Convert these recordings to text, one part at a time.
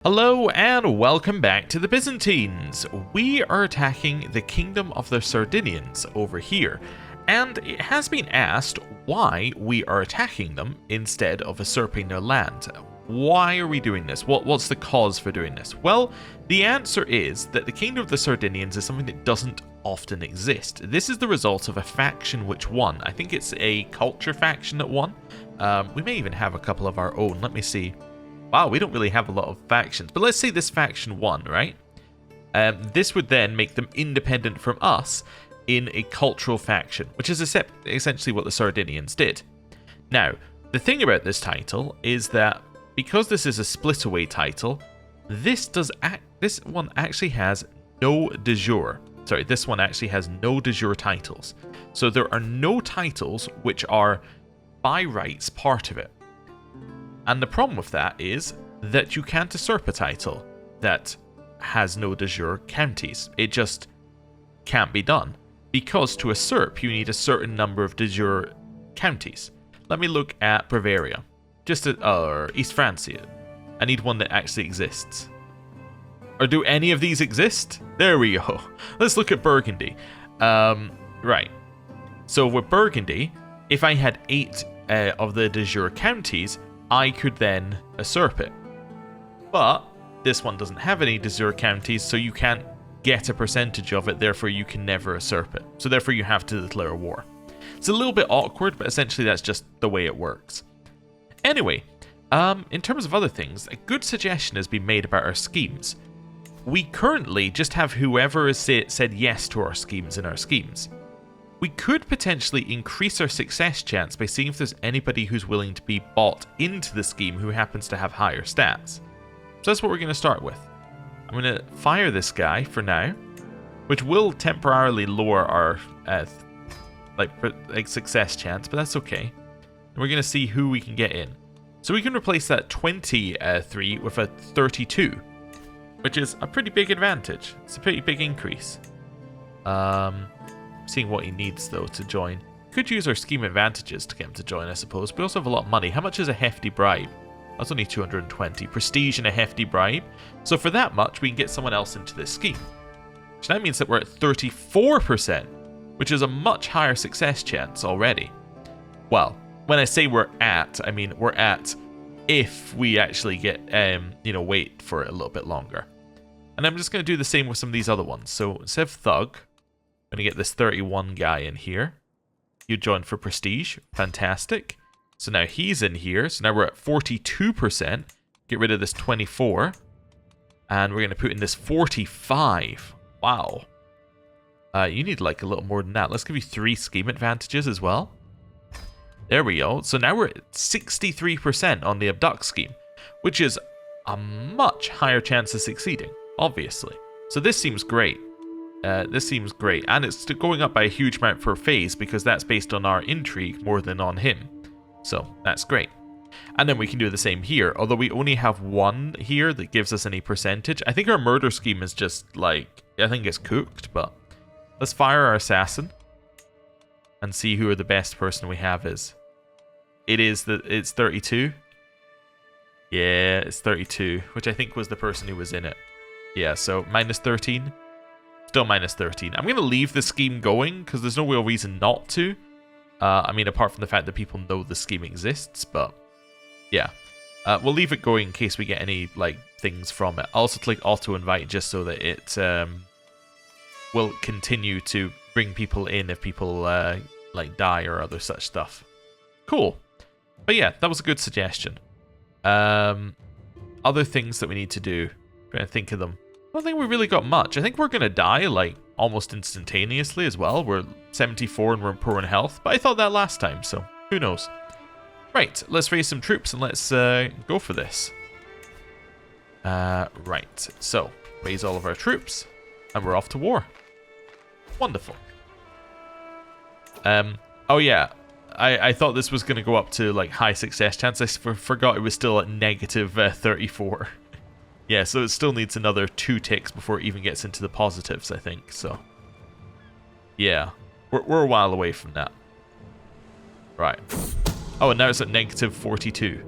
Hello and welcome back to the Byzantines. We are attacking the kingdom of the Sardinians over here, and it has been asked why we are attacking them instead of usurping their land. Why are we doing this? What's the cause for doing this? Well, the answer is that the kingdom of the Sardinians is something that doesn't often exist. This is the result of a faction which won. I think it's a culture faction that won. We may even have a couple of our own. Let me see. Wow, we don't really have a lot of factions, but let's say this faction won, right? This would then make them independent from us in a cultural faction, which is essentially what the Sardinians did. Now, the thing about this title is that because this is a split away title, this one actually has no de jure. Sorry, this one actually has no de jure titles. So there are no titles which are by rights part of it. And the problem with that is that you can't usurp a title that has no de jure counties. It just can't be done. Because to usurp, you need a certain number of de jure counties. Let me look at Bavaria. Or East Francia. I need one that actually exists. Or do any of these exist? There we go. Let's look at Burgundy. Right. So with Burgundy, if I had 8 of the de jure counties, I could then usurp it. But this one doesn't have any de jure counties, so you can't get a percentage of it, therefore you can never usurp it. So therefore you have to declare war. It's a little bit awkward, but essentially that's just the way it works. Anyway, in terms of other things, a good suggestion has been made about our schemes. We currently just have whoever has said yes to our schemes in our schemes. We could potentially increase our success chance by seeing if there's anybody who's willing to be bought into the scheme who happens to have higher stats. So that's what we're going to start with. I'm going to fire this guy for now, which will temporarily lower our success chance, but that's okay. And we're going to see who we can get in. So we can replace that 23 with a 32, which is a pretty big advantage. It's a pretty big increase. Seeing what he needs though to join. Could use our scheme advantages to get him to join, I suppose. We also have a lot of money. How much is a hefty bribe? That's only 220. Prestige and a hefty bribe. So for that much, we can get someone else into this scheme. Which now means that we're at 34%, which is a much higher success chance already. Well, when I say we're at, I mean we're at if we actually get, wait for it a little bit longer. And I'm just going to do the same with some of these other ones. So instead of Thug, I'm going to get this 31 guy in here. You join for Prestige. Fantastic. So now he's in here. So now we're at 42%. Get rid of this 24. And we're going to put in this 45. Wow. You need like a little more than that. Let's give you 3 scheme advantages as well. There we go. So now we're at 63% on the abduct scheme, which is a much higher chance of succeeding, obviously. So this seems great. And it's going up by a huge amount per phase because that's based on our intrigue more than on him. So that's great. And then we can do the same here, although we only have 1 here that gives us any percentage. I think our murder scheme is just like, I think it's cooked, but let's fire our assassin and see who the best person we have is. It's 32. Yeah, it's 32, which I think was the person who was in it. Yeah, so minus 13. Still minus 13. I'm going to leave the scheme going because there's no real reason not to. Apart from the fact that people know the scheme exists, but yeah. We'll leave it going in case we get any things from it. I'll also click auto invite just so that it will continue to bring people in if people die or other such stuff. Cool. But yeah, that was a good suggestion. Other things that we need to do. I'm trying to think of them. I don't think we really got much. I think we're going to die, almost instantaneously as well. We're 74 and we're poor in health. But I thought that last time, so who knows. Right, let's raise some troops and let's go for this. Right, so raise all of our troops. And we're off to war. Wonderful. Oh yeah, I thought this was going to go up to high success chance. I forgot it was still at negative 34. Yeah, so it still needs another 2 ticks before it even gets into the positives, I think. So, yeah, we're a while away from that. Right. Oh, and now it's at negative 42.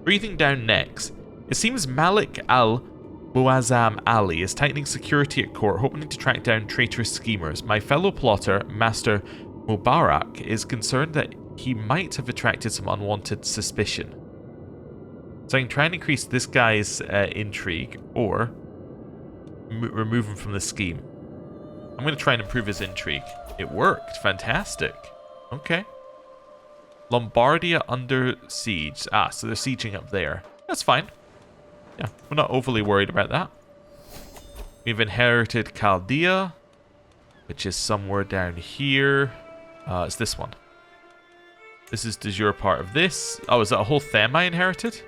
Breathing down necks. It seems Malik al-Muazzam Ali is tightening security at court, hoping to track down traitorous schemers. My fellow plotter, Master Mubarak, is concerned that he might have attracted some unwanted suspicion. So I can try and increase this guy's intrigue, or remove him from the scheme. I'm going to try and improve his intrigue. It worked. Fantastic. Okay. Lombardia under siege. Ah, so they're sieging up there. That's fine. Yeah, we're not overly worried about that. We've inherited Chaldea, which is somewhere down here. It's this one. This is de jure part of this. Oh, is that a whole them I inherited?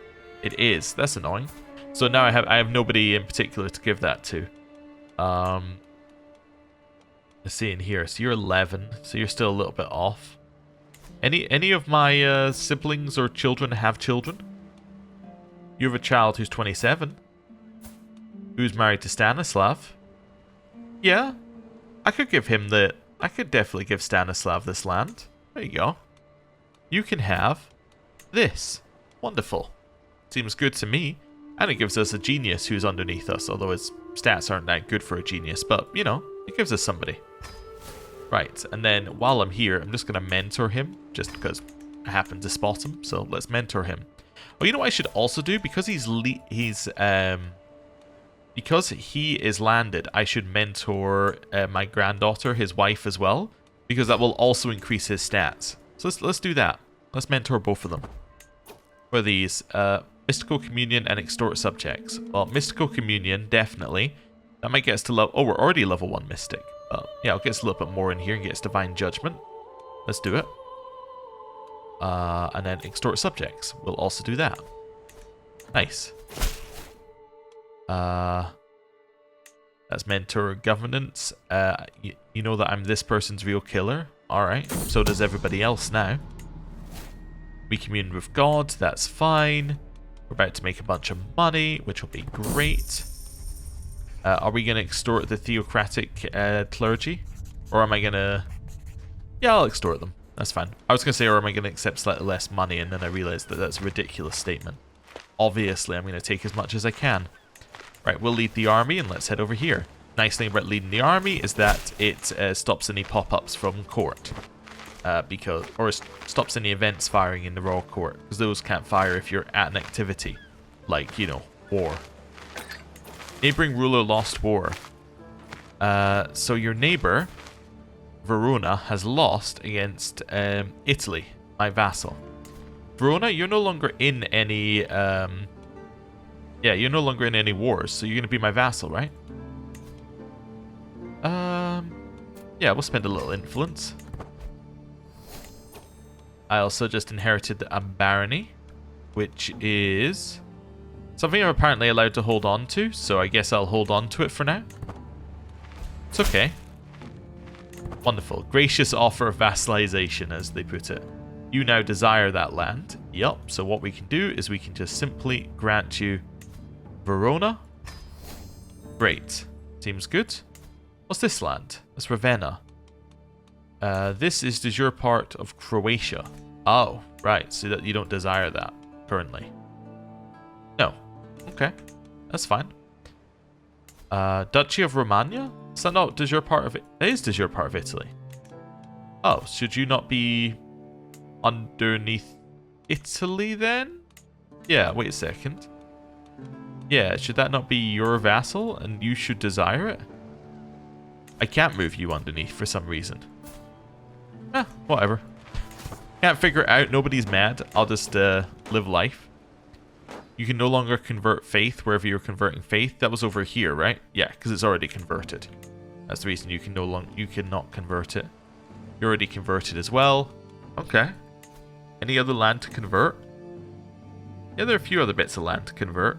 It is. That's annoying. So now I have nobody in particular to give that to. Let's see in here. So you're 11, so you're still a little bit off. Any of my siblings or children have children? You have a child who's 27, who's married to Stanislav. Yeah, I could give him the. I could definitely give Stanislav this land. There you go. You can have this. Wonderful. Seems good to me. And it gives us a genius who's underneath us, although his stats aren't that good for a genius. But, you know, it gives us somebody. Right, and then while I'm here, I'm just going to mentor him, just because I happen to spot him. So let's mentor him. Oh, you know what I should also do? Because because he is landed, I should mentor my granddaughter, his wife as well, because that will also increase his stats. So let's do that. Let's mentor both of them. For these, Mystical Communion and Extort Subjects. Well, Mystical Communion, definitely. That might get us to level... Oh, we're already level 1 Mystic. But yeah, I'll get us a little bit more in here and get us Divine Judgment. Let's do it. And then Extort Subjects. We'll also do that. Nice. That's Mentor Governance. You know that I'm this person's real killer. Alright, so does everybody else now. We commune with God, that's fine. We're about to make a bunch of money, which will be great. Are we going to extort the theocratic clergy? Or am I going to... Yeah, I'll extort them. That's fine. I was going to say, or am I going to accept slightly less money? And then I realized that that's a ridiculous statement. Obviously, I'm going to take as much as I can. Right, we'll lead the army and let's head over here. Nice thing about leading the army is that it stops any pop-ups from court. Or stops any events firing in the royal court, because those can't fire if you're at an activity, like, you know, war. Neighboring ruler lost war. So your neighbor, Verona, has lost against Italy, my vassal. Verona, you're no longer in any... yeah, you're no longer in any wars, so you're going to be my vassal, right? Yeah, we'll spend a little influence. I also just inherited a barony, which is something I'm apparently allowed to hold on to, so I guess I'll hold on to it for now. It's okay. Wonderful. Gracious offer of vassalization, as they put it. You now desire that land. Yup, so what we can do is we can just simply grant you Verona. Great. Seems good. What's this land? That's Ravenna. This is de jure part of Croatia. Oh, right. So that you don't desire that currently. No. Okay. That's fine. Duchy of Romagna? Is that not de jure part of it? It is de jure part of Italy. Oh, should you not be underneath Italy then? Yeah, wait a second. Yeah, should that not be your vassal and you should desire it? I can't move you underneath for some reason. Whatever. Can't figure it out. Nobody's mad. I'll just live life. You can no longer convert faith wherever you're converting faith. That was over here, right? Yeah, because it's already converted. That's the reason you can you cannot convert it. You're already converted as well. Okay. Any other land to convert? Yeah, there are a few other bits of land to convert.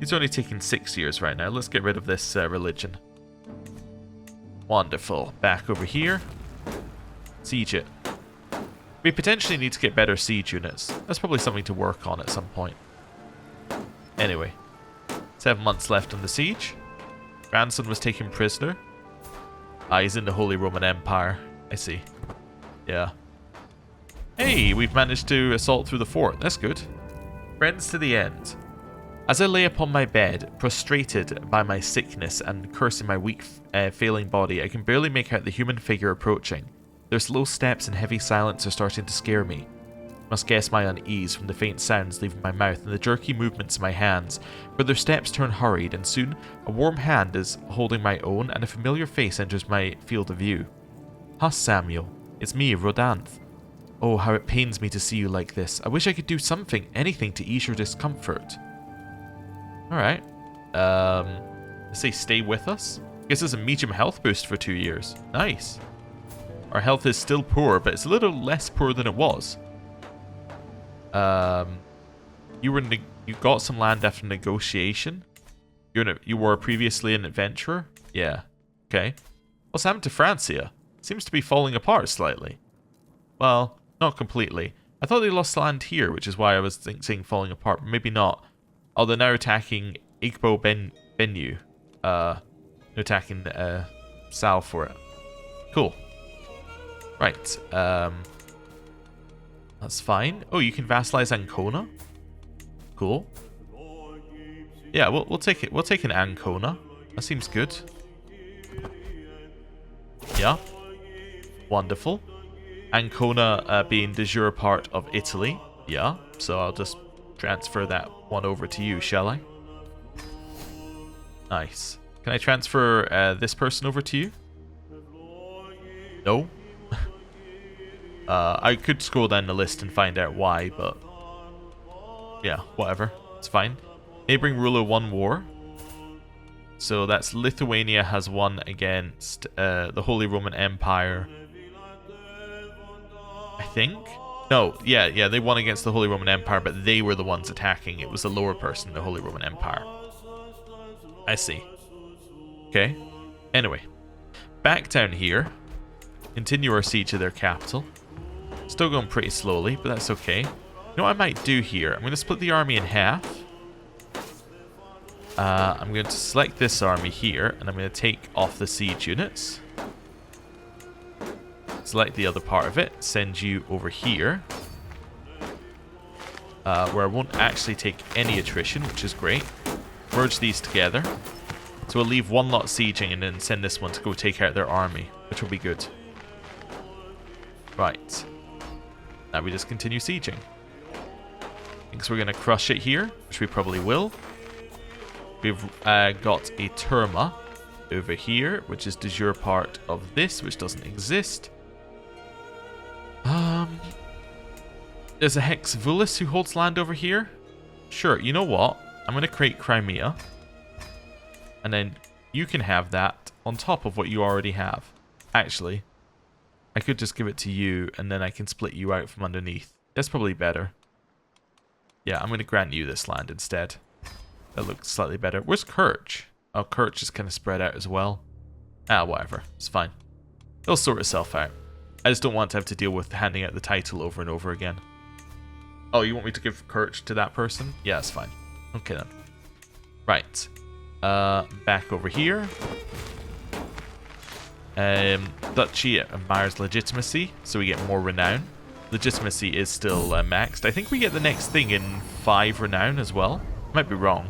It's only taking 6 years right now. Let's get rid of this religion. Wonderful. Back over here. Siege it. We potentially need to get better siege units. That's probably something to work on at some point. Anyway. 7 months left on the siege. Grandson was taken prisoner. Ah, he's in the Holy Roman Empire. I see. Yeah. Hey, we've managed to assault through the fort. That's good. Friends to the end. As I lay upon my bed, prostrated by my sickness and cursing my weak, failing body, I can barely make out the human figure approaching. Their slow steps and heavy silence are starting to scare me. Must guess my unease from the faint sounds leaving my mouth and the jerky movements of my hands, for their steps turn hurried, and soon a warm hand is holding my own and a familiar face enters my field of view. Hush, Samuel. It's me, Rodanth. Oh, how it pains me to see you like this. I wish I could do something, anything to ease your discomfort. Alright. Say stay with us? Gives us a medium health boost for 2 years. Nice. Our health is still poor, but it's a little less poor than it was. You got some land after negotiation? You were previously an adventurer? Yeah. Okay. What's happened to Francia? Seems to be falling apart slightly. Well, not completely. I thought they lost land here, which is why I was saying falling apart, but maybe not. Oh, they're now attacking Igbo Benue. They're attacking Sal for it. Cool. Right. That's fine. Oh, you can vassalize Ancona. Cool. Yeah, we'll take it. We'll take an Ancona. That seems good. Yeah. Wonderful. Ancona being de jure part of Italy. Yeah. So I'll just transfer that one over to you, shall I? Nice. Can I transfer this person over to you? No? I could scroll down the list and find out why, but yeah, whatever. It's fine. Neighboring ruler won war. So that's Lithuania has won against the Holy Roman Empire. I think? No, yeah, they won against the Holy Roman Empire, but they were the ones attacking. It was the lower person, the Holy Roman Empire. I see. Okay. Anyway. Back down here. Continue our siege of their capital. Still going pretty slowly, but that's okay. You know what I might do here? I'm going to split the army in half. I'm going to select this army here, and I'm going to take off the siege units. Select the other part of it, send you over here. Where I won't actually take any attrition, which is great. Merge these together. So we'll leave one lot sieging and then send this one to go take out their army, which will be good. Right. Now we just continue sieging. Thinks we're going to crush it here, which we probably will. We've got a Terma over here, which is de jure part of this, which doesn't exist. There's a Hex Vulus who holds land over here. Sure, you know what? I'm going to create Crimea. And then you can have that on top of what you already have. Actually, I could just give it to you, and then I can split you out from underneath. That's probably better. Yeah, I'm going to grant you this land instead. That looks slightly better. Where's Kerch? Oh, Kerch is kind of spread out as well. Ah, whatever. It's fine. It'll sort itself out. I just don't want to have to deal with handing out the title over and over again. Oh, you want me to give Kerch to that person? Yeah, it's fine. Okay then. Right. Back over here. Duchy admires legitimacy, so we get more renown. Legitimacy is still maxed. I think we get the next thing in 5 renown as well. Might be wrong.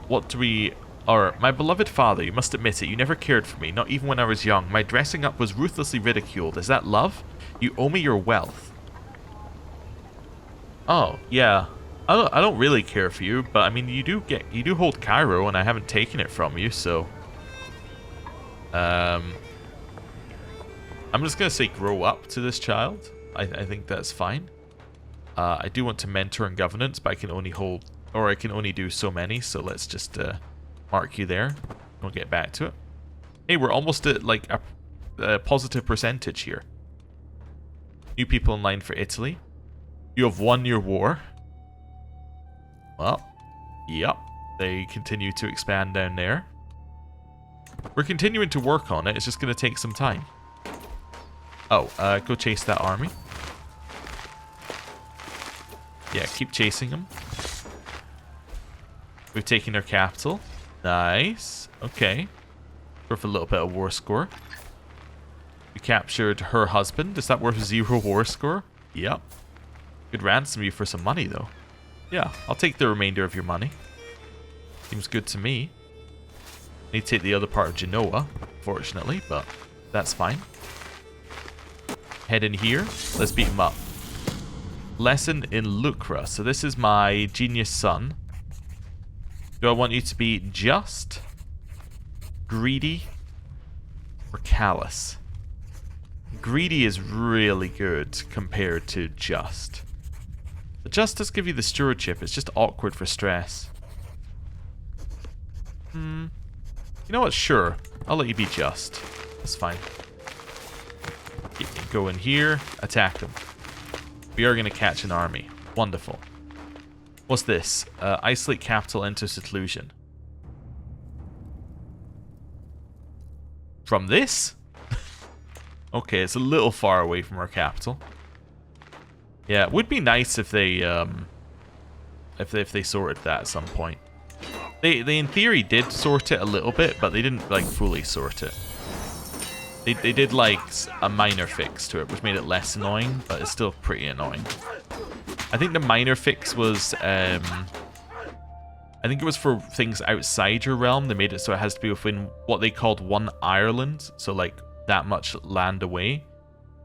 What do we... Or, my beloved father, you must admit it, you never cared for me, not even when I was young. My dressing up was ruthlessly ridiculed. Is that love? You owe me your wealth. Oh, yeah. I don't really care for you, but I mean, you do hold Cairo, and I haven't taken it from you, so... I'm just gonna say grow up to this child. I think that's fine. I do want to mentor in governance, but I can only hold, or I can only do so many, so let's just mark you there. We'll get back to it. Hey, we're almost at like a positive percentage here. New people in line for Italy. You have won your war. Well, yep. They continue to expand down there. We're continuing to work on it. It's just going to take some time. Oh, go chase that army. Yeah, keep chasing them. We've taken their capital. Nice. Okay. Worth a little bit of war score. We captured her husband. Is that worth 0 war score? Yep. Could ransom you for some money, though. Yeah, I'll take the remainder of your money. Seems good to me. Need to take the other part of Genoa, fortunately, but that's fine. Head in here. Let's beat him up. Lesson in lucre. So this is my genius son. Do I want you to be just, greedy, or callous? Greedy is really good compared to just. But just does give you the stewardship. It's just awkward for stress. You know what? Sure. I'll let you be just. That's fine. Go in here. Attack them. We are going to catch an army. Wonderful. What's this? Isolate capital into seclusion. From this? Okay, it's a little far away from our capital. Yeah, it would be nice if they sorted that at some point. They in theory did sort it a little bit, but they didn't like fully sort it. They did like a minor fix to it, which made it less annoying, but it's still pretty annoying. I think the minor fix was I think it was for things outside your realm. They made it so it has to be within what they called one Ireland, so like that much land away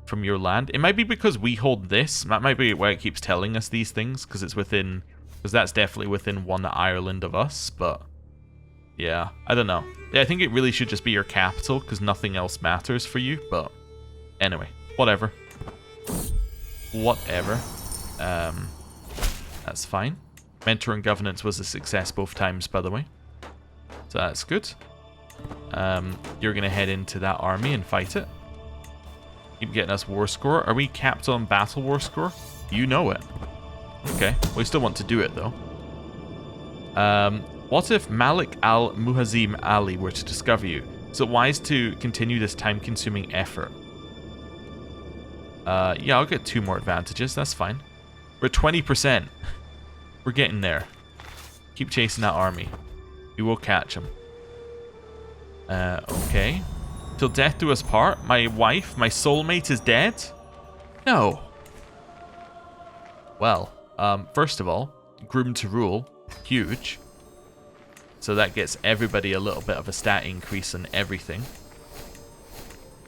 from your land. It might be because we hold this. That might be why it keeps telling us these things, because it's within, because that's definitely within one Ireland of us. But yeah, I don't know. Yeah, I think it really should just be your capital, because nothing else matters for you. But anyway, whatever. Whatever. That's fine. Mentor and governance was a success both times, by the way. So that's good. You're going to head into that army and fight it. Keep getting us war score. Are we capital and battle war score? You know it. Okay. We still want to do it, though. What if Malik al-Muhazim Ali were to discover you? Is it wise to continue this time-consuming effort? Yeah, I'll get 2 more advantages. That's fine. We're 20%. We're getting there. Keep chasing that army. We will catch him. Okay. Till death do us part. My wife, my soulmate is dead? No. Well, first of all, groomed to rule. Huge. So that gets everybody a little bit of a stat increase in everything.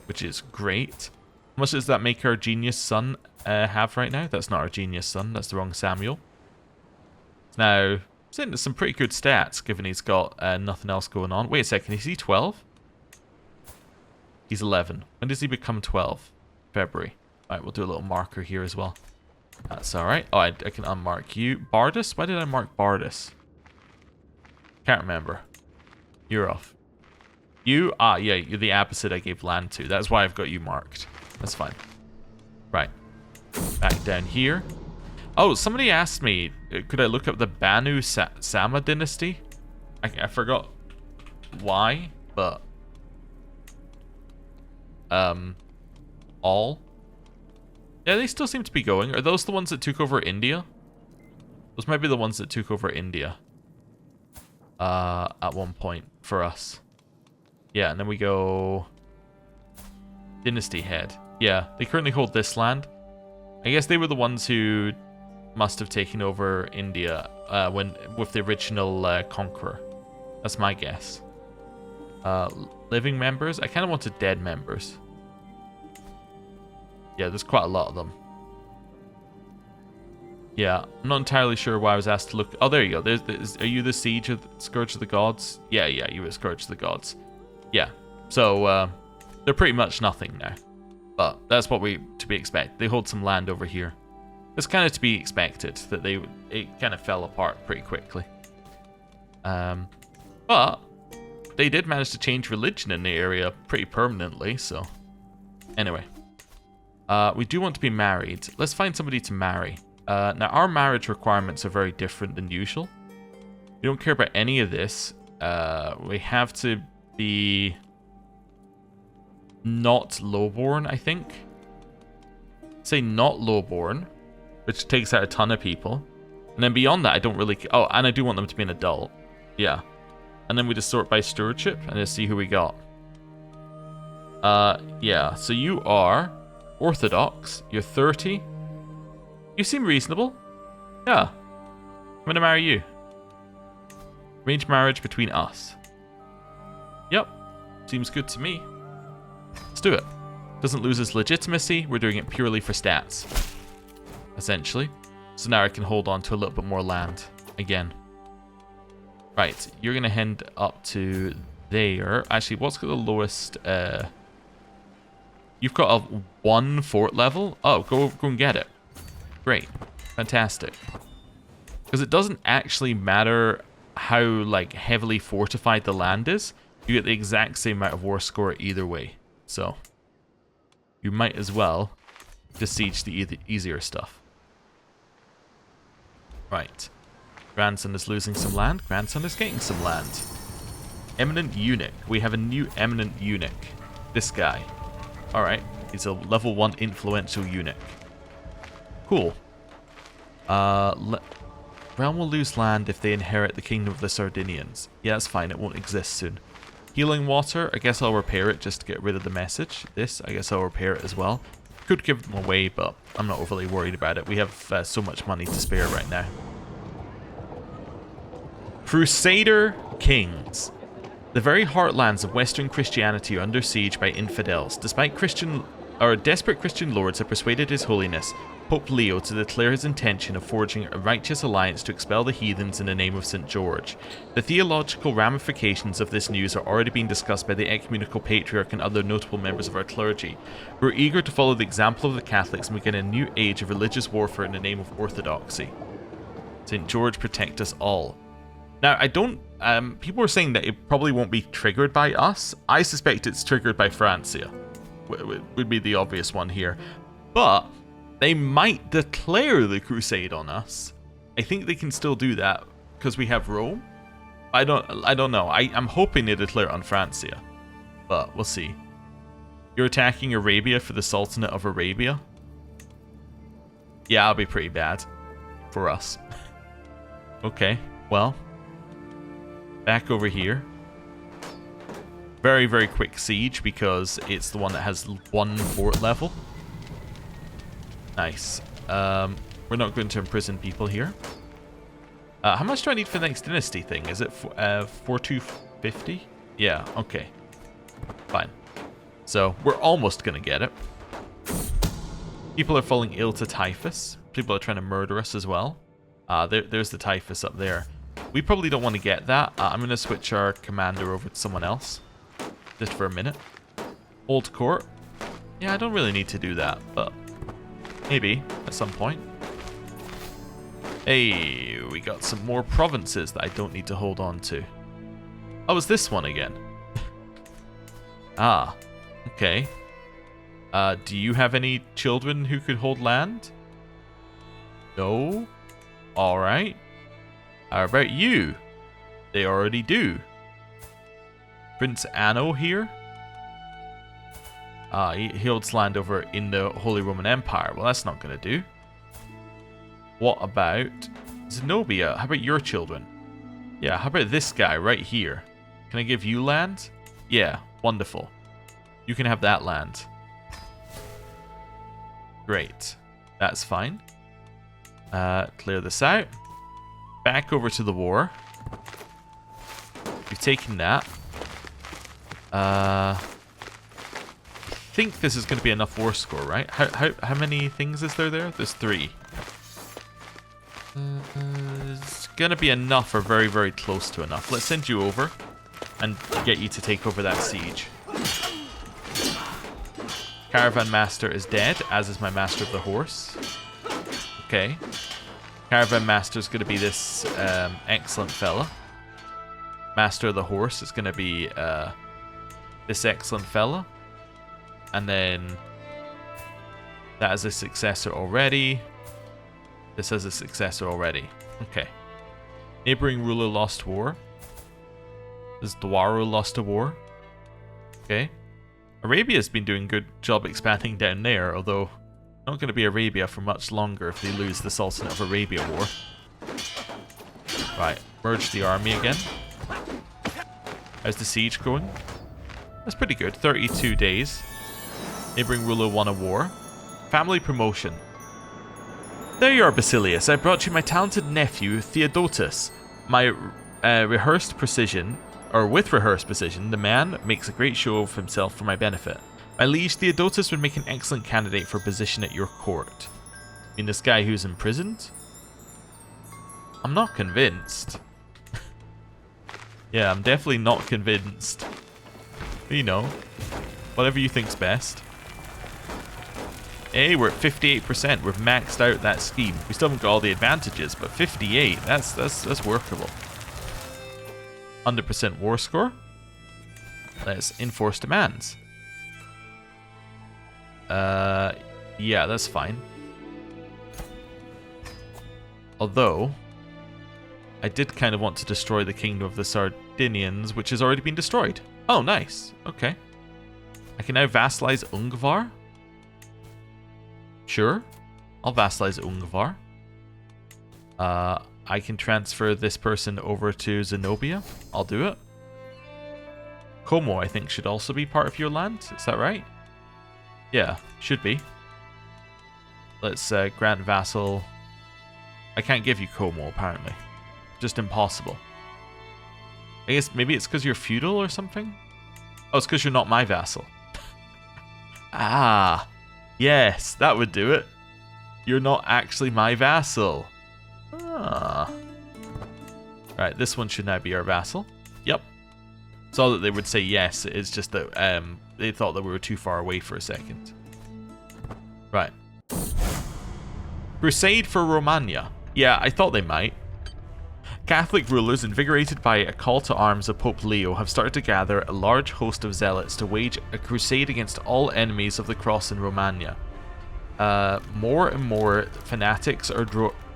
Which is great. How much does that make our genius son have right now? That's not our genius son. That's the wrong Samuel. Now, he's into some pretty good stats, given he's got nothing else going on. Wait a second, is he 12? He's 11. When does he become 12? February. Alright, we'll do a little marker here as well. That's alright. Oh, I can unmark you. Bardus? Why did I mark Bardus? Can't remember. You're off. You? Ah, yeah, you're the opposite I gave land to. That's why I've got you marked. That's fine. Right. Back down here. Oh, somebody asked me, could I look up the Banu Sama dynasty? I forgot why, but... all? Yeah, they still seem to be going. Are those the ones that took over India? Those might be the ones that took over India. At one point, for us. Yeah, and then we go... Dynasty head. Yeah, they currently hold this land. I guess they were the ones who must have taken over India with the original conqueror. That's my guess. Living members? I kind of wanted dead members. Yeah, there's quite a lot of them. Yeah, I'm not entirely sure why I was asked to look... Oh, there you go. Are you the Siege of the Scourge of the Gods? Yeah, you were Scourge of the Gods. Yeah, so they're pretty much nothing now. But that's what to be expected. They hold some land over here. It's kind of to be expected that it kind of fell apart pretty quickly. But they did manage to change religion in the area pretty permanently, so... Anyway. We do want to be married. Let's find somebody to marry. Now, our marriage requirements are very different than usual. We don't care about any of this. We have to be not lowborn, I think. Say not lowborn, which takes out a ton of people. And then beyond that, I don't really... Oh, and I do want them to be an adult. Yeah. And then we just sort by stewardship and just see who we got. Yeah. So you are Orthodox. You're 30. You seem reasonable. Yeah. I'm gonna marry you. Arranged marriage between us. Yep. Seems good to me. Let's do it. Doesn't lose its legitimacy. We're doing it purely for stats. Essentially. So now I can hold on to a little bit more land. Again. Right. You're going to head up to there. Actually, what's got the lowest... You've got a 1 fort level? Oh, go and get it. Great. Fantastic. Because it doesn't actually matter how, like, heavily fortified the land is. You get the exact same amount of war score either way. So, you might as well besiege the easier stuff. Right. Grandson is losing some land. Grandson is getting some land. Eminent Eunuch. We have a new Eminent Eunuch. This guy. Alright. He's a level 1 influential eunuch. Cool. Realm will lose land if they inherit the kingdom of the Sardinians. Yeah, that's fine. It won't exist soon. Healing water. I guess I'll repair it just to get rid of the message. This, I guess I'll repair it as well. Could give them away, but I'm not overly worried about it. We have so much money to spare right now. Crusader Kings. The very heartlands of Western Christianity are under siege by infidels. Despite desperate Christian lords have persuaded His Holiness, Pope Leo, to declare his intention of forging a righteous alliance to expel the heathens in the name of St. George. The theological ramifications of this news are already being discussed by the ecumenical patriarch and other notable members of our clergy. We're eager to follow the example of the Catholics and begin a new age of religious warfare in the name of orthodoxy. St. George protect us all. Now, I don't... people are saying that it probably won't be triggered by us. I suspect it's triggered by Francia. Would be the obvious one here. But they might declare the crusade on us. I think they can still do that because we have Rome. I don't know. I'm hoping they declare it on Francia. But we'll see. You're attacking Arabia for the Sultanate of Arabia? Yeah, that'll be pretty bad. For us. Okay, well... Back over here. Very, very quick siege because it's the one that has 1 fort level. Nice. We're not going to imprison people here. How much do I need for the next dynasty thing? Is it 4250? Yeah, okay. Fine. So, we're almost going to get it. People are falling ill to typhus. People are trying to murder us as well. There's the typhus up there. We probably don't want to get that. I'm going to switch our commander over to someone else. Just for a minute. Old court. Yeah, I don't really need to do that, but maybe at some point. Hey, we got some more provinces that I don't need to hold on to. Oh, it's this one again. Ah, okay. Do you have any children who could hold land? No? Alright. How about you? They already do. Prince Anno here? He holds land over in the Holy Roman Empire. Well, that's not going to do. What about Zenobia? How about your children? Yeah, how about this guy right here? Can I give you land? Yeah, wonderful. You can have that land. Great. That's fine. Clear this out. Back over to the war. We've taken that. I think this is going to be enough war score, right? How many things is there? There's 3. It's going to be enough or very, very close to enough. Let's send you over and get you to take over that siege. Caravan Master is dead, as is my Master of the Horse. Okay. Caravan Master is going to be this excellent fella. Master of the Horse is going to be this excellent fella. And then that is a successor already. This has a successor already. Okay. Neighboring ruler lost war. This Dwaro lost a war. Okay. Arabia's been doing a good job expanding down there, although not going to be Arabia for much longer if they lose the Sultanate of Arabia war. Right, merge the army again. How's the siege going? That's pretty good, 32 days. Neighboring ruler won a war. Family promotion. There you are, Basilius. I brought you my talented nephew, Theodotus. With rehearsed precision, the man makes a great show of himself for my benefit. My liege, Theodotus would make an excellent candidate for a position at your court. I mean, this guy who's imprisoned? I'm not convinced. Yeah, I'm definitely not convinced. But, you know, whatever you think's best. Hey, we're at 58%. We've maxed out that scheme. We still haven't got all the advantages, but 58, that's workable. 100% war score. Let's enforce demands. Yeah, that's fine. Although, I did kind of want to destroy the kingdom of the Sardinians, which has already been destroyed. Oh, nice. Okay. I can now vassalize Ungvar. Sure. I'll vassalize Ungvar. I can transfer this person over to Zenobia. I'll do it. Como, I think, should also be part of your land. Is that right? Yeah, should be. Let's grant vassal. I can't give you Como, apparently. Just impossible. I guess maybe it's because you're feudal or something? Oh, it's because you're not my vassal. Ah, yes, that would do it. You're not actually my vassal. Ah. Right, this one should now be our vassal. Yep. Saw that they would say yes, it's just that they thought that we were too far away for a second. Right. Crusade for Romagna. Yeah, I thought they might. Catholic rulers, invigorated by a call to arms of Pope Leo, have started to gather a large host of zealots to wage a crusade against all enemies of the cross in Romagna. More and more fanatics are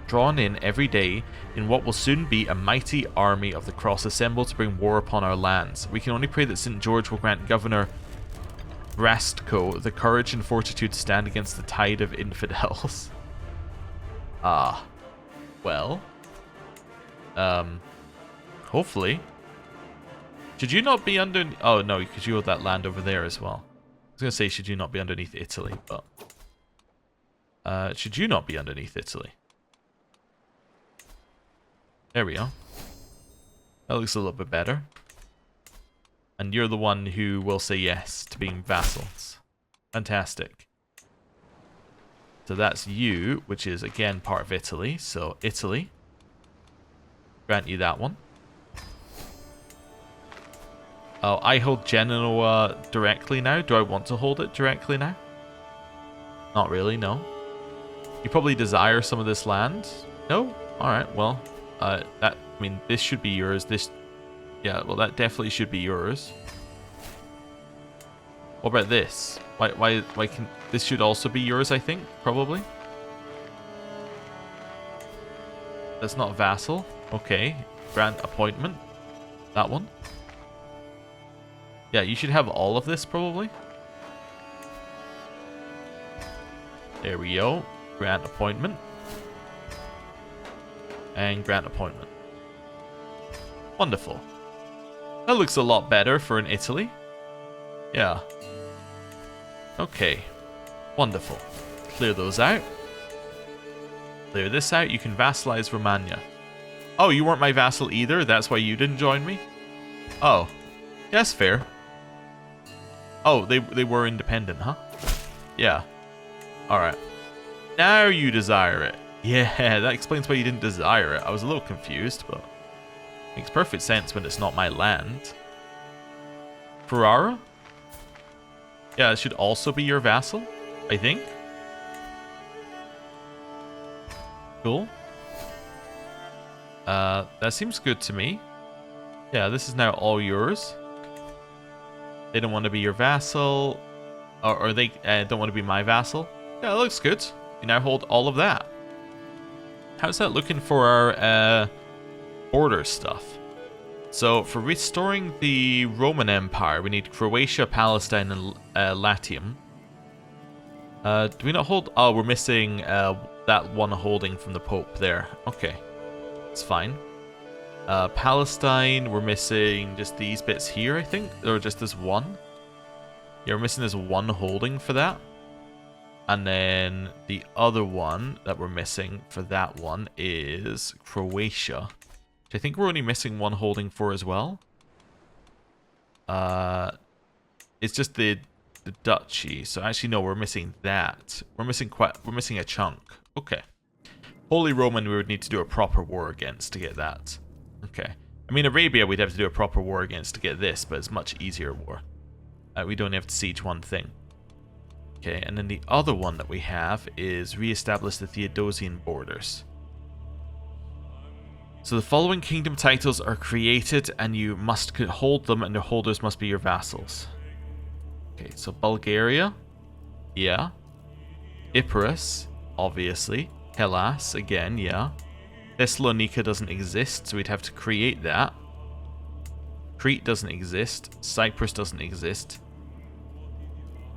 drawn in every day in what will soon be a mighty army of the cross assembled to bring war upon our lands. We can only pray that St. George will grant Governor Rastko the courage and fortitude to stand against the tide of infidels. Ah. Well. Hopefully. Should you not be under... Oh, no, because you hold that land over there as well. I was going to say, should you not be underneath Italy, but... should you not be underneath Italy? There we go. That looks a little bit better. And you're the one who will say yes to being vassals. Fantastic. So that's you, which is, again, part of Italy. So, Italy. Grant you that one. Oh, I hold Genoa directly now. Do I want to hold it directly now? Not really, no. You probably desire some of this land? No? Alright, well, I mean, this should be yours. This, yeah, well, that definitely should be yours. What about this? Why can, this should also be yours, I think, probably. That's not vassal. Okay, grant appointment. That one. Yeah, you should have all of this, probably. There we go. Grant appointment. And grant appointment. Wonderful. That looks a lot better for an Italy. Yeah. Okay. Wonderful. Clear those out. Clear this out. You can vassalize Romagna. Oh, you weren't my vassal either? That's why you didn't join me? Oh. Yeah, that's fair. Oh, they were independent, huh? Yeah. Alright. Now you desire it. Yeah, that explains why you didn't desire it. I was a little confused, but... makes perfect sense when it's not my land. Ferrara? Yeah, it should also be your vassal, I think. Cool. That seems good to me. Yeah, this is now all yours. They don't want to be your vassal. Or they don't want to be my vassal. Yeah, that looks good. You now hold all of that. How's that looking for our border stuff? So, for restoring the Roman Empire, we need Croatia, Palestine, and Latium. Do we not hold... Oh, we're missing that one holding from the Pope there. Okay. It's fine. Palestine, we're missing just these bits here, I think. Or just this one. Yeah, we're missing this one holding for that. And then the other one that we're missing for that one is Croatia. Which I think we're only missing one holding for as well. It's just the duchy. So actually no, we're missing that. We're missing a chunk. Okay. Holy Roman we would need to do a proper war against to get that. Okay. I mean Arabia we'd have to do a proper war against to get this, but it's much easier war. We don't have to siege one thing. Okay, and then the other one that we have is re-establish the Theodosian borders. So the following kingdom titles are created and you must hold them and their holders must be your vassals. Okay, so Bulgaria, yeah. Epirus, obviously. Hellas, again, yeah. Thessalonica doesn't exist, so we'd have to create that. Crete doesn't exist. Cyprus doesn't exist.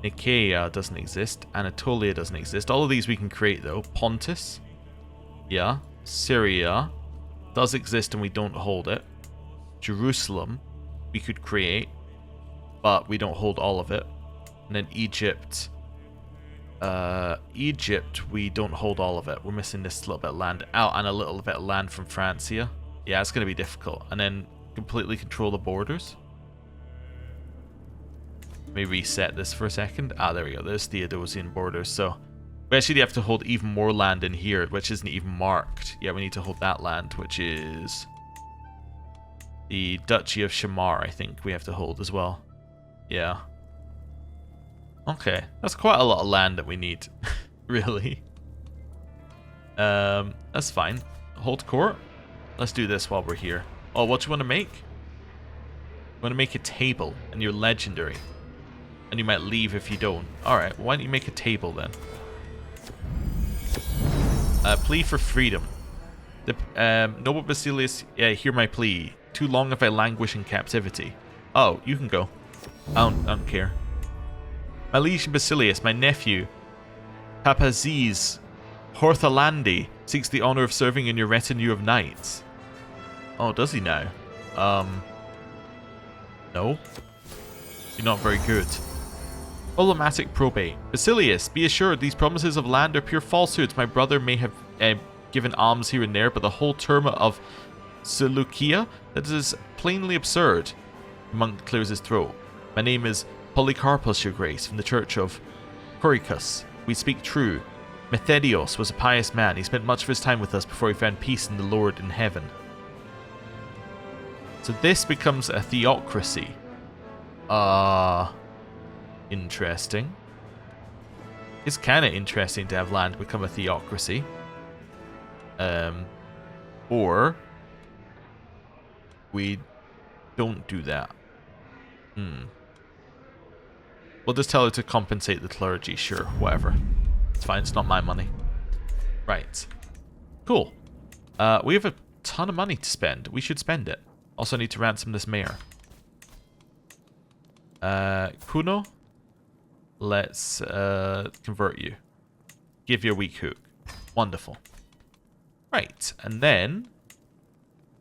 Nicaea doesn't exist. Anatolia doesn't exist. All of these we can create though. Pontus. Yeah. Syria does exist and we don't hold it. Jerusalem we could create, but we don't hold all of it. And then Egypt. Egypt we don't hold all of it. We're missing this little bit of land out and a little bit of land from Francia. Yeah, it's going to be difficult. And then completely control the borders. Let me reset this for a second. Ah, there we go. There's Theodosian borders. So we actually have to hold even more land in here, which isn't even marked. Yeah, we need to hold that land, which is the Duchy of Shamar, I think we have to hold as well. Yeah. Okay. That's quite a lot of land that we need, really. That's fine. Hold court. Let's do this while we're here. Oh, what do you want to make? You want to make a table, and you're legendary. And you might leave if you don't. Alright, why don't you make a table then? Plea for freedom. The noble Basilius, hear my plea. Too long have I languished in captivity. Oh, you can go. I don't care. My liege Basilius, my nephew, Papaziz Horthalandi, seeks the honor of serving in your retinue of knights. Oh, does he now? No. You're not very good. Problematic probate. Basilius, be assured these promises of land are pure falsehoods. My brother may have given alms here and there, but the whole term of Seleucia, that is plainly absurd. The monk clears his throat. My name is Polycarpus, your grace, from the church of Coricus. We speak true. Methodios was a pious man. He spent much of his time with us before he found peace in the Lord in heaven. So this becomes a theocracy. Interesting. It's kind of interesting to have land become a theocracy. Or we don't do that. We'll just tell her to compensate the clergy. Sure, whatever. It's fine, it's not my money. Right. Cool. We have a ton of money to spend. We should spend it. Also need to ransom this mayor. Kuno. Let's convert you. Give you a weak hook. Wonderful. Right, and then...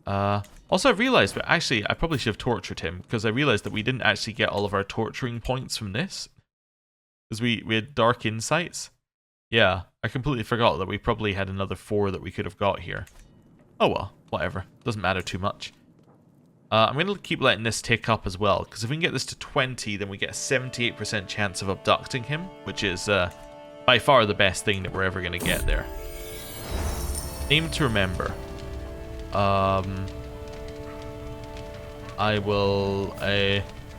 also I realized, but actually I probably should have tortured him, because I realized that we didn't actually get all of our torturing points from this. Because we had dark insights. Yeah, I completely forgot that we probably had another 4 that we could have got here. Oh well, whatever. Doesn't matter too much. I'm going to keep letting this tick up as well, because if we can get this to 20, then we get a 78% chance of abducting him, which is by far the best thing that we're ever going to get there. Name to remember. I will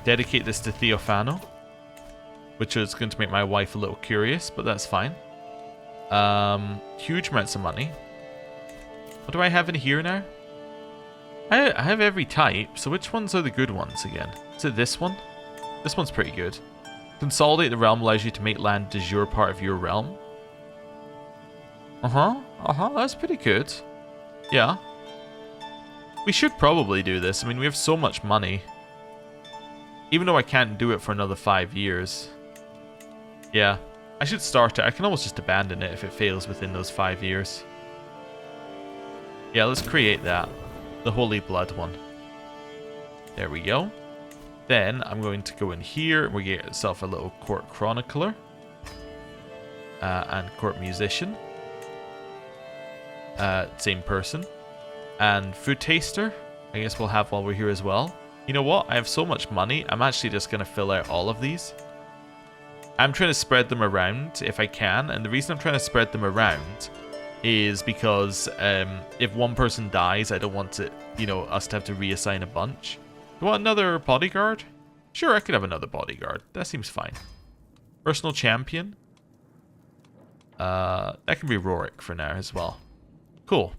dedicate this to Theophano, which is going to make my wife a little curious, but that's fine. Huge amounts of money. What do I have in here now? I have every type, so which ones are the good ones again? Is it this one? This one's pretty good. Consolidate the realm allows you to make land de jure part of your realm. That's pretty good. Yeah. We should probably do this. I mean, we have so much money. Even though I can't do it for another 5 years. Yeah, I should start it. I can almost just abandon it if it fails within those 5 years. Yeah, let's create that. The Holy Blood one. There we go. Then I'm going to go in here and we get ourselves a little court chronicler. and court musician. Same person. And food taster, I guess we'll have while we're here as well. You know what? I have so much money, I'm actually just going to fill out all of these. I'm trying to spread them around if I can, and the reason I'm trying to spread them around is because if one person dies, I don't want to, us to have to reassign a bunch. Do you want another bodyguard? Sure, I could have another bodyguard. That seems fine. Personal champion. That can be Rorik for now as well. Cool.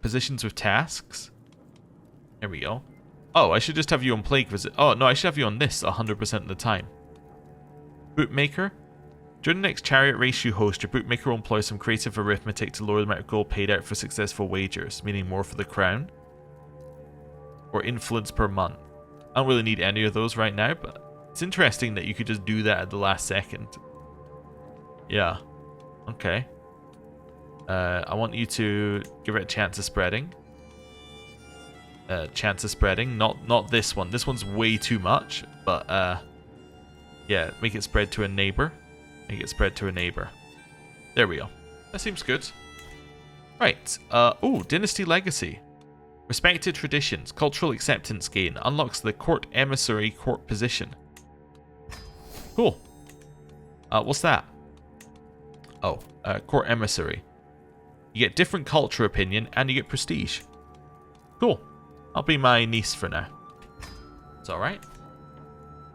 Positions with tasks. There we go. Oh, I should just have you on plague visit. Oh, no, I should have you on this 100% of the time. Bootmaker. During the next chariot race you host, your bootmaker will employ some creative arithmetic to lower the amount of gold paid out for successful wagers, meaning more for the crown. Or influence per month. I don't really need any of those right now, but it's interesting that you could just do that at the last second. Yeah. Okay. I want you to give it a chance of spreading. Chance of spreading. Not this one. This one's way too much, but yeah, make it spread to a neighbor. Make it spread to a neighbor. There we go. That seems good. Right. Oh, Dynasty Legacy. Respected traditions. Cultural acceptance gain. Unlocks the court emissary court position. Cool. What's that? Oh, court emissary. You get different culture opinion and you get prestige. Cool. I'll be my niece for now. It's alright.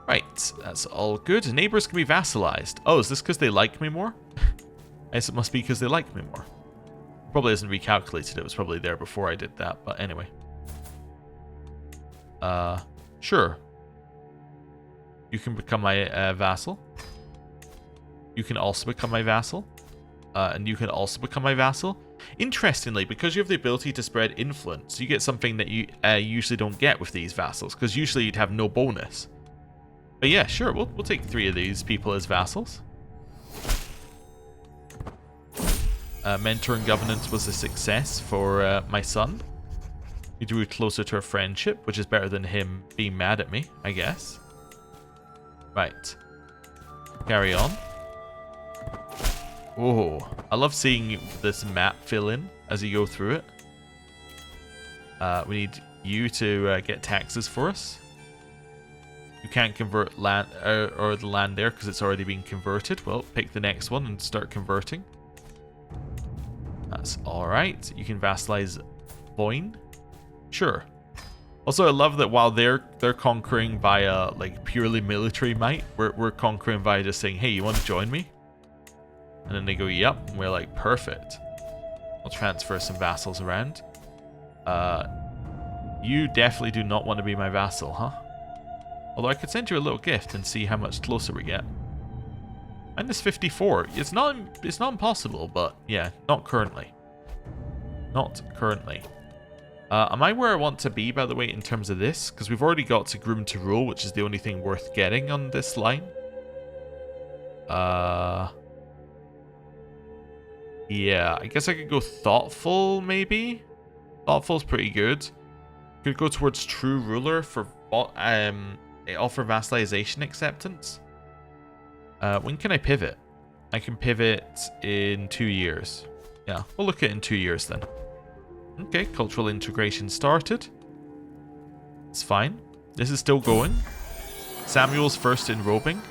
Right, that's all good. Neighbors can be vassalized. Oh, is this because they like me more? I guess it must be because they like me more. Probably isn't recalculated. It was probably there before I did that, but anyway. Sure. You can become my vassal. You can also become my vassal. And you can also become my vassal. Interestingly, because you have the ability to spread influence, you get something that you usually don't get with these vassals, because usually you'd have no bonus. But yeah, sure, we'll take 3 of these people as vassals. Mentor and governance was a success for my son. We drew closer to a friendship, which is better than him being mad at me, I guess. Right. Carry on. Oh, I love seeing this map fill in as you go through it. We need you to get taxes for us. You can't convert land or the land there because it's already been converted. Well, pick the next one and start converting. That's alright. You can vassalize Boyne. Sure. Also, I love that while they're conquering via like purely military might, we're conquering via just saying, hey, you want to join me? And then they go, yep. And we're like, perfect. I'll transfer some vassals around. You definitely do not want to be my vassal, huh? Although I could send you a little gift and see how much closer we get. Minus 54. It's not impossible, but yeah, not currently. Not currently. Am I where I want to be, by the way, in terms of this? Because we've already got to groom to rule, which is the only thing worth getting on this line. Yeah, I guess I could go thoughtful, maybe? Thoughtful's pretty good. Could go towards true ruler for offer vassalization acceptance. When can I pivot? I can pivot in 2 years. Yeah, we'll look at it in 2 years then. Okay, cultural integration started. It's fine. This is still going. Samuel's first in robing.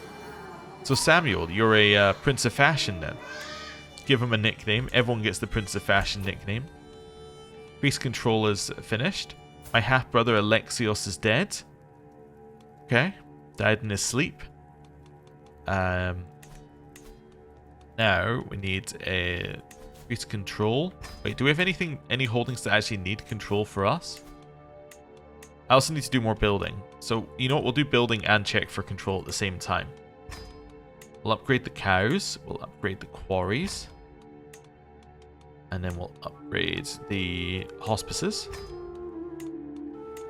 So Samuel, you're a Prince of Fashion then. Give him a nickname. Everyone gets the Prince of Fashion nickname. Priest control is finished. My half-brother Alexios is dead. Okay. Died in his sleep. Now we need a priest control. Wait, do we have any holdings that actually need control for us? I also need to do more building. So, you know what? We'll do building and check for control at the same time. We'll upgrade the cows. We'll upgrade the quarries. And then we'll upgrade the hospices.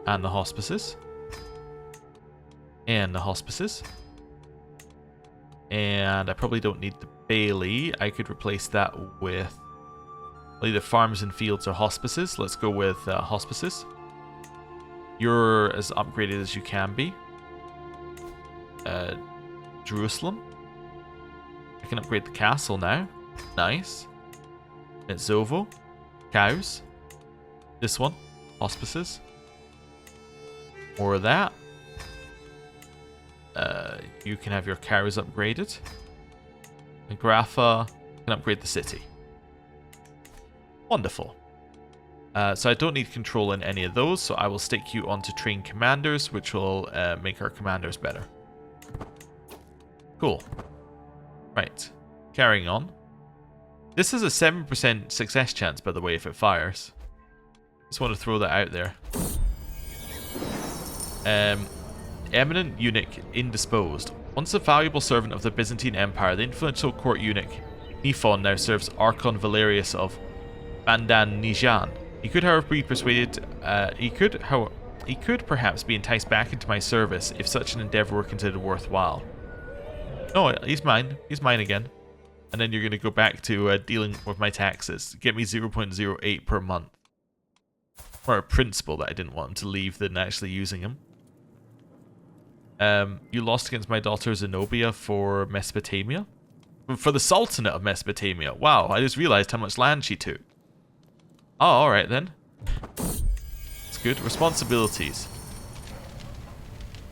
And the hospices. And the hospices. And I probably don't need the Bailey. I could replace that with either farms and fields or hospices. Let's go with hospices. You're as upgraded as you can be. Jerusalem. I can upgrade the castle now. Nice. It's Zovo. Cows. This one. Hospices. More of that. You can have your cows upgraded. And Grapha can upgrade the city. Wonderful. So I don't need control in any of those, so I will stick you onto train commanders, which will make our commanders better. Cool. Right. Carrying on. This is a 7% success chance, by the way, if it fires. Just want to throw that out there. Eminent eunuch indisposed. Once a valuable servant of the Byzantine Empire, the influential court eunuch Niphon now serves Archon Valerius of Bandan Nijan. He could, however, be persuaded. He could perhaps be enticed back into my service if such an endeavor were considered worthwhile. No, he's mine. He's mine again. And then you're going to go back to dealing with my taxes. Get me 0.08 per month. Or a principle that I didn't want him to leave than actually using him. You lost against my daughter Zenobia for Mesopotamia? For the Sultanate of Mesopotamia. Wow, I just realized how much land she took. Oh, alright then. It's good. Responsibilities.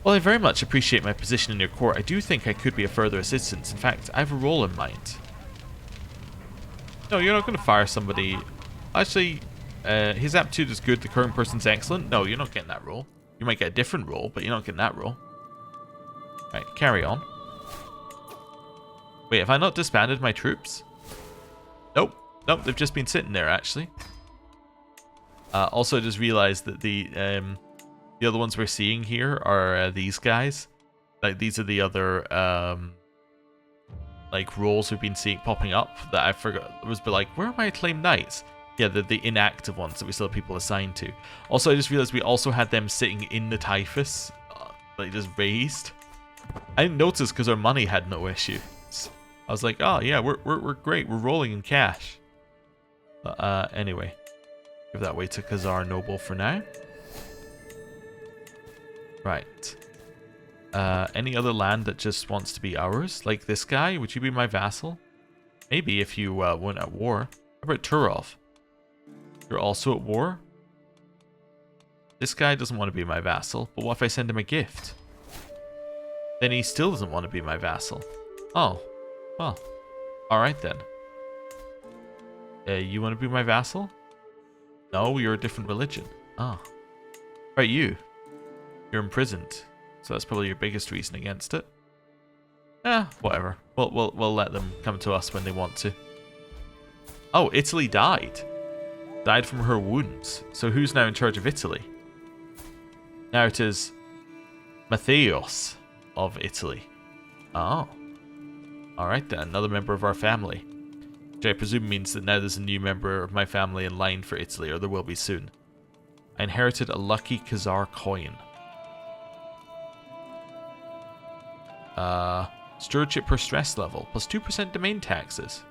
Well, I very much appreciate my position in your court. I do think I could be of further assistance. In fact, I have a role in mind. No, you're not going to fire somebody. Actually, his aptitude is good. The current person's excellent. No, you're not getting that role. You might get a different role, but you're not getting that role. Right, carry on. Wait, have I not disbanded my troops? Nope. Nope, they've just been sitting there, actually. Also, I just realized that the other ones we're seeing here are these guys. Like, these are the other, like, roles we've been seeing popping up that I forgot. It was like, where are my acclaimed knights? Yeah, the inactive ones that we still have people assigned to. Also, I just realized we also had them sitting in the typhus, like, just raised. I didn't notice because our money had no issues. I was like, oh, yeah, we're great. We're rolling in cash. But, anyway. Give that way to Khazar Noble for now. Right. Any other land that just wants to be ours? Like this guy? Would you be my vassal? Maybe if you weren't at war. How about Turov? You're also at war? This guy doesn't want to be my vassal, but what if I send him a gift? Then he still doesn't want to be my vassal. Oh. Well. Alright then. You want to be my vassal? No, you're a different religion. Oh. Right, you. You're imprisoned. So that's probably your biggest reason against it. Whatever. We'll let them come to us when they want to. Oh, Italy died. Died from her wounds. So who's now in charge of Italy? Now it is Matthios of Italy. Oh. Alright then, another member of our family. Which I presume means that now there's a new member of my family in line for Italy, or there will be soon. I inherited a lucky Khazar coin. Stewardship per stress level, plus 2% domain taxes.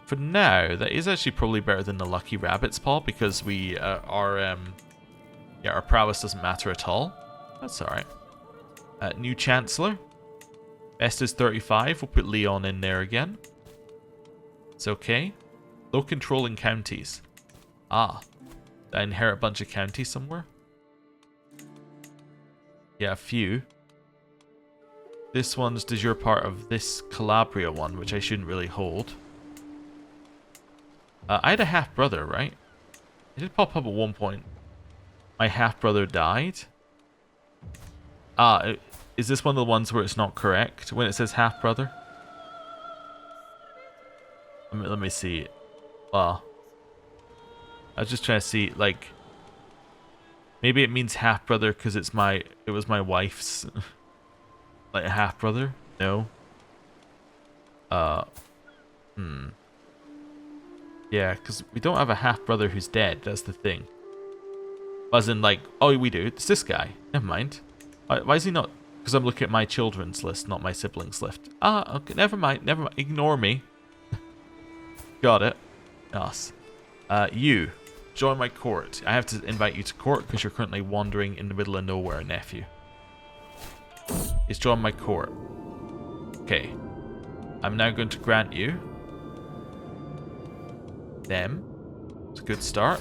For now, that is actually probably better than the lucky rabbit's paw, because we our prowess doesn't matter at all. That's alright. New Chancellor. Best is 35. We'll put Leon in there again. It's okay. Low controlling counties. Ah. Did I inherit a bunch of counties somewhere? Yeah, a few. This one's de jure part of this Calabria one, which I shouldn't really hold. I had a half-brother, right? It did pop up at one point. My half-brother died. Is this one of the ones where it's not correct when it says half-brother? Let me see. Well, I was just trying to see, like, maybe it means half-brother because it was my wife's, like, a half-brother? No. Yeah, because we don't have a half-brother who's dead, that's the thing. As in, like, oh, we do, it's this guy. Never mind. Why is he not? Because I'm looking at my children's list, not my siblings' list. Ah, okay, never mind. Ignore me. Got it. Yes. You, join my court. I have to invite you to court because you're currently wandering in the middle of nowhere, nephew. It's join my court. Okay. I'm now going to grant you them. It's a good start.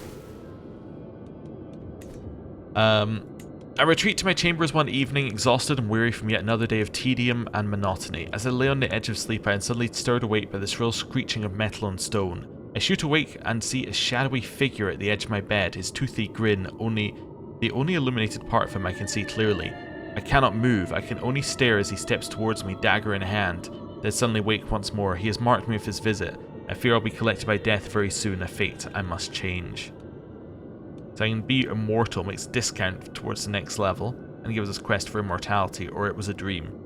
I retreat to my chambers one evening, exhausted and weary from yet another day of tedium and monotony. As I lay on the edge of sleep, I am suddenly stirred awake by the shrill screeching of metal and stone. I shoot awake and see a shadowy figure at the edge of my bed, his toothy grin, the only illuminated part of him I can see clearly. I cannot move, I can only stare as he steps towards me, dagger in hand. Then suddenly wake once more. He has marked me with his visit. I fear I'll be collected by death very soon, a fate I must change. So I can be immortal, makes discount towards the next level, and gives us quest for immortality, or it was a dream.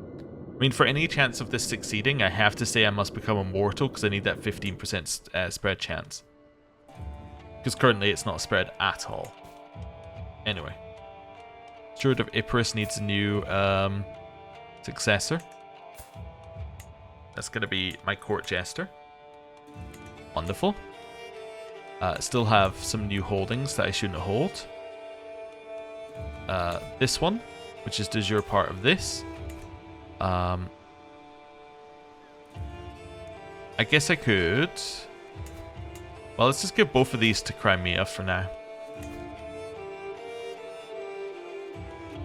I mean, for any chance of this succeeding, I have to say I must become immortal, because I need that 15% spread chance. Because currently it's not spread at all. Anyway. Steward of Epirus needs a new successor. That's going to be my court jester. Wonderful. Still have some new holdings that I shouldn't hold. This one, which is de jure part of this. I guess I could... Well, let's just give both of these to Crimea for now.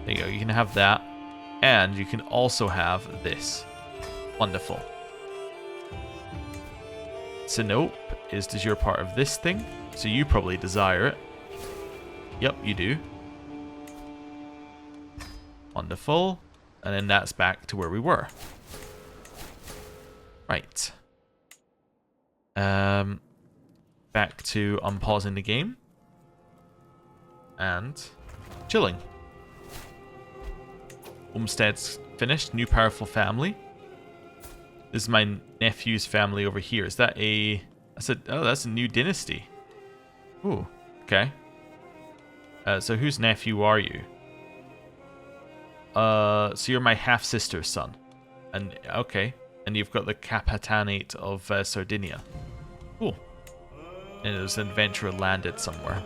There you go, you can have that. And you can also have this. Wonderful. Sinope is de jure part of this thing, so you probably desire it. Yep, you do. Wonderful. And then that's back to where we were. Right. Back to unpausing the game. And chilling. Homestead's finished. New powerful family. This is my nephew's family over here. Is that a... that's a new dynasty. Ooh, okay. So whose nephew are you? So you're my half-sister's son. And, okay. And you've got the Capitanate of Sardinia. Cool. And there's an adventurer landed somewhere.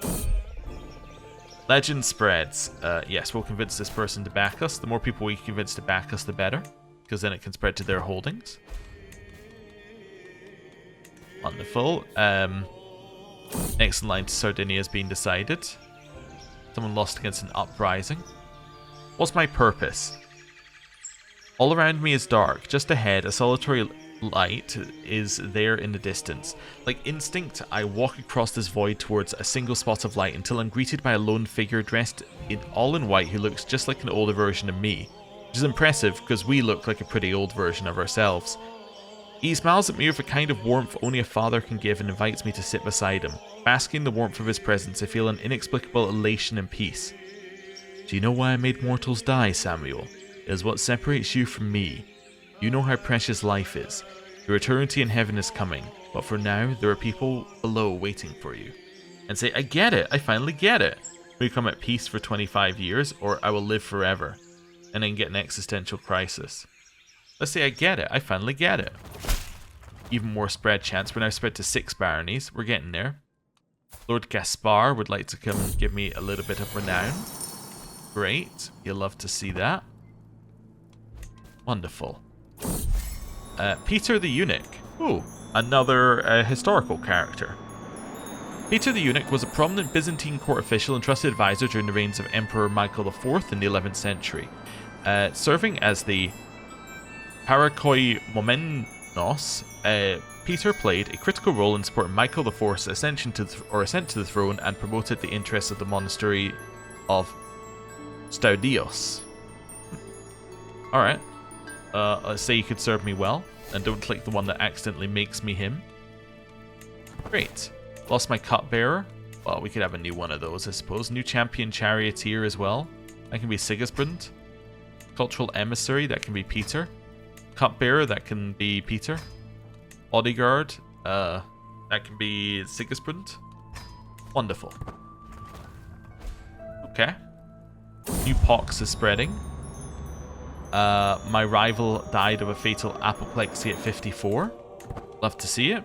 Legend spreads. Yes, we'll convince this person to back us. The more people we convince to back us, the better. Because then it can spread to their holdings. Wonderful. Next in line to Sardinia has been decided. Someone lost against an uprising. What's my purpose? All around me is dark. Just ahead, a solitary light is there in the distance. Like instinct, I walk across this void towards a single spot of light until I'm greeted by a lone figure dressed all in white who looks just like an older version of me. Which is impressive because we look like a pretty old version of ourselves. He smiles at me with a kind of warmth only a father can give and invites me to sit beside him. Basking in the warmth of his presence, I feel an inexplicable elation and peace. Do you know why I made mortals die, Samuel? It is what separates you from me. You know how precious life is. Your eternity in heaven is coming, but for now, there are people below waiting for you. And say, I get it, I finally get it. We come at peace for 25 years, or I will live forever. And then get an existential crisis. Let's say I get it, I finally get it. Even more spread chance, we're now spread to 6 baronies, we're getting there. Lord Gaspar would like to come and give me a little bit of renown. Great, you'll love to see that. Wonderful. Peter the Eunuch. Ooh, another historical character. Peter the Eunuch was a prominent Byzantine court official and trusted advisor during the reigns of Emperor Michael IV in the 11th century. Serving as the Parakoimomenos, Peter played a critical role in supporting Michael IV's ascent to the throne and promoted the interests of the monastery of Staudios. Alright. Let's say you could serve me well, and don't click the one that accidentally makes me him. Great. Lost my cupbearer. Well, we could have a new one of those, I suppose. New champion charioteer as well. That can be Sigismund. Cultural emissary, that can be Peter. Cupbearer, that can be Peter. Bodyguard, that can be Sigismund. Wonderful. Okay. New pox is spreading. My rival died of a fatal apoplexy at 54. Love to see it.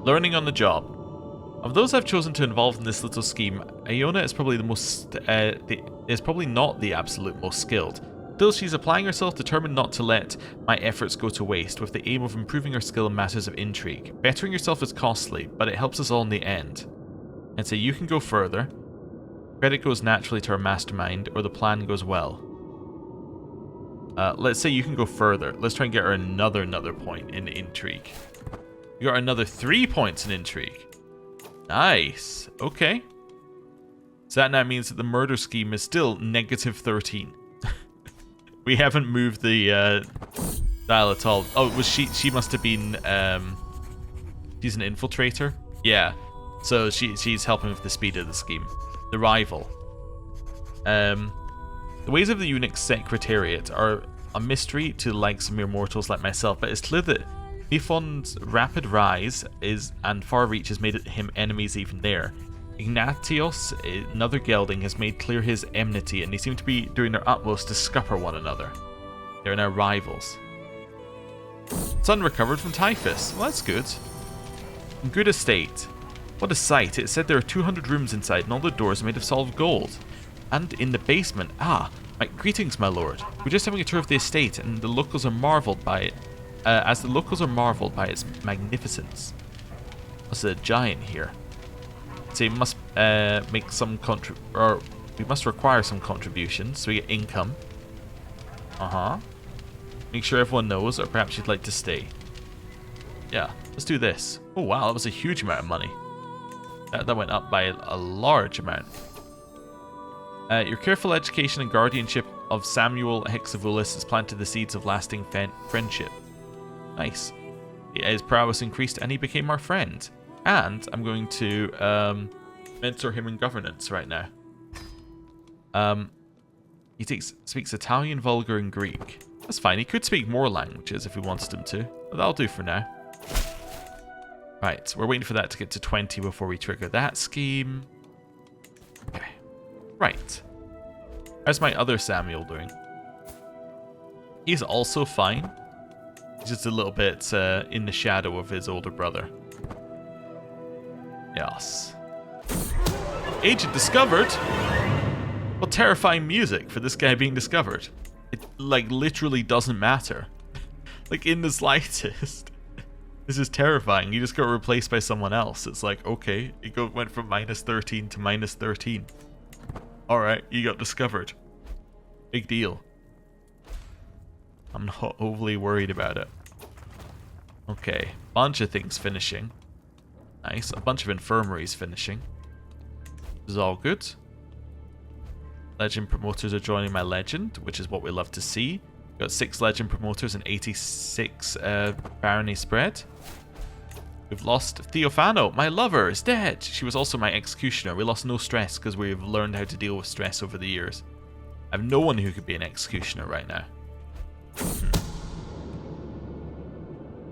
Learning on the job. Of those I've chosen to involve in this little scheme, Iona is probably the most is probably not the absolute most skilled. Still, she's applying herself, determined not to let my efforts go to waste, with the aim of improving her skill in matters of intrigue. Bettering yourself is costly, but it helps us all in the end. And so you can go further. Credit goes naturally to our mastermind, or the plan goes well. Let's say you can go further. Let's try and get her another point in intrigue. You got another 3 points in intrigue. Nice. Okay. So that now means that the murder scheme is still negative 13. We haven't moved the dial at all. Oh, was she must have been she's an infiltrator? Yeah. So she's helping with the speed of the scheme. The rival. The ways of the eunuch secretariat are a mystery to the likes of mere mortals like myself, but it's clear that Nifon's rapid rise and far reach has made him enemies even there. Ignatios, another gelding, has made clear his enmity, and they seem to be doing their utmost to scupper one another. They're now rivals. Son recovered from typhus. Well, that's good. In good estate. What a sight. It said there are 200 rooms inside, and all the doors are made of solid gold. And in the basement. Greetings, my lord. We're just having a tour of the estate, and the locals are marveled by it. As the locals are marveled by its magnificence. There's a giant here. So we must make some we must require some contributions, so we get income. Make sure everyone knows, or perhaps you'd like to stay. Yeah, let's do this. Oh wow, that was a huge amount of money. That went up by a large amount. Your careful education and guardianship of Samuel Hexavulus has planted the seeds of lasting friendship. Nice. His prowess increased and he became our friend. And I'm going to mentor him in governance right now. He speaks Italian, Vulgar, and Greek. That's fine. He could speak more languages if we wanted him to. But that'll do for now. Right, we're waiting for that to get to 20 before we trigger that scheme. Okay. Right. How's my other Samuel doing? He's also fine. He's just a little bit in the shadow of his older brother. Yes. Agent discovered? What terrifying music for this guy being discovered. It, literally doesn't matter. In the slightest. This is terrifying. You just got replaced by someone else. It's like, okay, it went from minus 13 to minus 13. Alright, you got discovered. Big deal. I'm not overly worried about it. Okay, bunch of things finishing. Nice, a bunch of infirmaries finishing. This is all good. Legend promoters are joining my legend, which is what we love to see. Got 6 legend promoters and 86 barony spread. We've lost Theophano, my lover, is dead. She was also my executioner. We lost no stress because we've learned how to deal with stress over the years. I have no one who could be an executioner right now.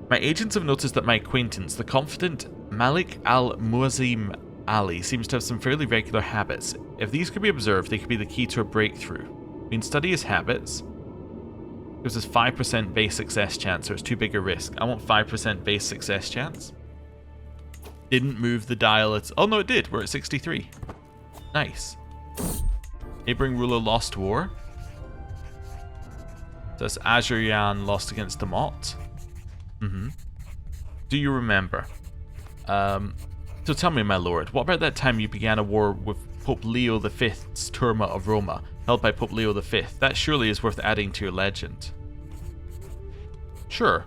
My agents have noticed that my acquaintance, the confident Malik al-Muazim Ali, seems to have some fairly regular habits. If these could be observed, they could be the key to a breakthrough. We can study his habits. Gives us 5% base success chance, so it's too big a risk. I want 5% base success chance. Didn't move the dial. Oh no, it did. We're at 63. Nice. Neighboring ruler lost war. So that's Azurian lost against the Mott. Do you remember? So tell me, my lord, what about that time you began a war with Pope Leo V's Turma of Roma, held by Pope Leo V? That surely is worth adding to your legend. Sure.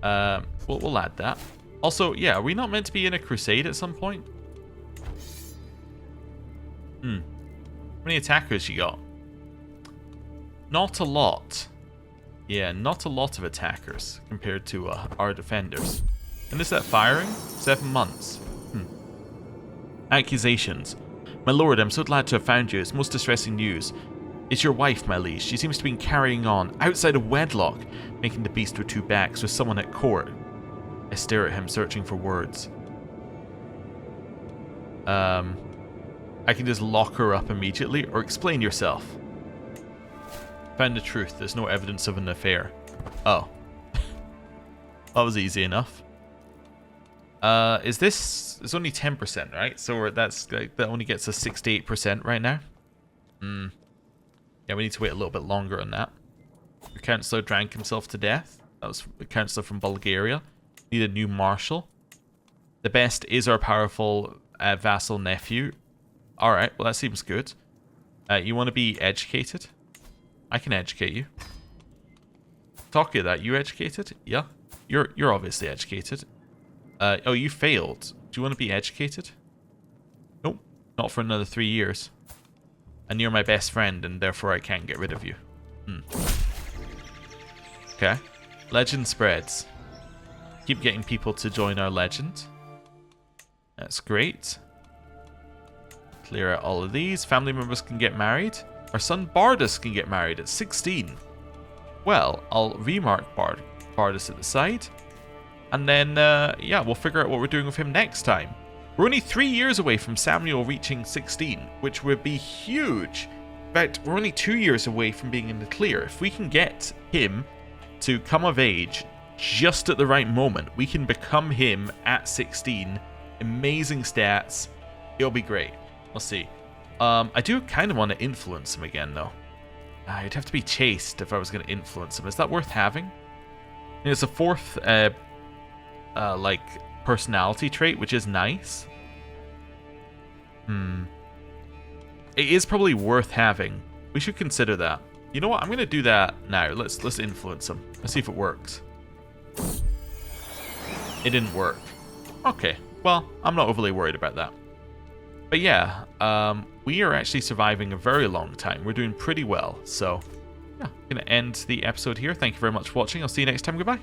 We'll add that. Also, yeah, are we not meant to be in a crusade at some point? How many attackers you got? Not a lot. Yeah, not a lot of attackers compared to our defenders. And is that firing? 7 months. Accusations. My lord, I'm so glad to have found you. It's most distressing news. It's your wife, my liege. She seems to be carrying on, outside of wedlock, making the beast with 2 backs with someone at court. I stare at him, searching for words. I can just lock her up immediately, or explain yourself. Found the truth. There's no evidence of an affair. Oh. That was easy enough. Is this... It's only 10%, right? So that only gets us 68% right now. Yeah, Yeah, we need to wait a little bit longer on that. The councillor drank himself to death. That was a councillor from Bulgaria. Need a new marshal. The best is our powerful vassal nephew. Alright, well that seems good. You want to be educated? I can educate you. Talk of that, you educated? Yeah. You're obviously educated. Oh, you failed. Do you want to be educated? Nope. Not for another 3 years. And you're my best friend, and therefore I can't get rid of you. Okay. Legend spreads. Keep getting people to join our legend. That's great. Clear out all of these. Family members can get married. Our son Bardus can get married at 16. Well, I'll remark Bardus at the side. And then, yeah, we'll figure out what we're doing with him next time. We're only 3 years away from Samuel reaching 16, which would be huge. In fact, we're only 2 years away from being in the clear. If we can get him to come of age just at the right moment, we can become him at 16. Amazing stats. It'll be great. We'll see. I do kind of want to influence him again, though. I'd have to be chaste if I was going to influence him. Is that worth having? I mean, it's a fourth, like, personality trait, which is nice. It is probably worth having. We should consider that. You know what? I'm going to do that now. Let's influence him. Let's see if it works. It didn't work. Okay. Well, I'm not overly worried about that. But yeah, we are actually surviving a very long time. We're doing pretty well. So, yeah, I'm going to end the episode here. Thank you very much for watching. I'll see you next time. Goodbye.